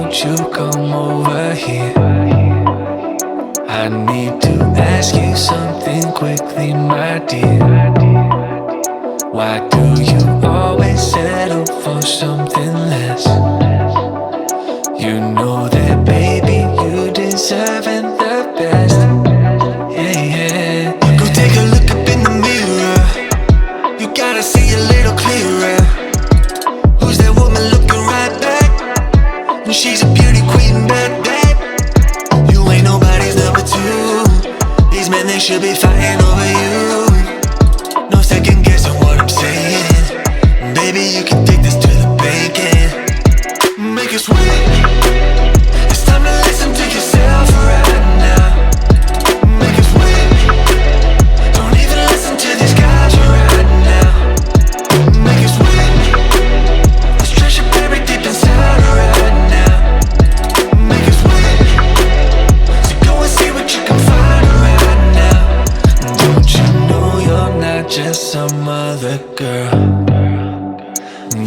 won't you come over here? I need to ask you something quickly, my dear. Why do you always settle for something less? You know that, baby, you deserving the best. Yeah, yeah. Go take a look up in the mirror. You gotta see a little clearer. Who's that woman looking right back? And she's a beauty queen, bad babe. You ain't nobody's number two. These men, they should be fighting over you. No second guessing what I'm saying. Baby, you can take this to the bank and make us wait. It's time to listen to yourself right now. Make us wait. Don't even listen to these guys right now. Make us wait. Let's treasure buried deep inside right now. Make us wait. So go and see what you can find right now. Don't you know you're not just some other girl?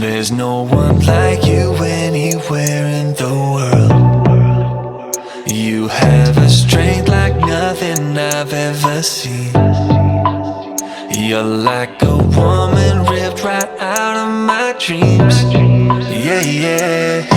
There's no one like you anywhere in the world. You have a strength like nothing I've ever seen. You're like a woman ripped right out of my dreams. Yeah, yeah.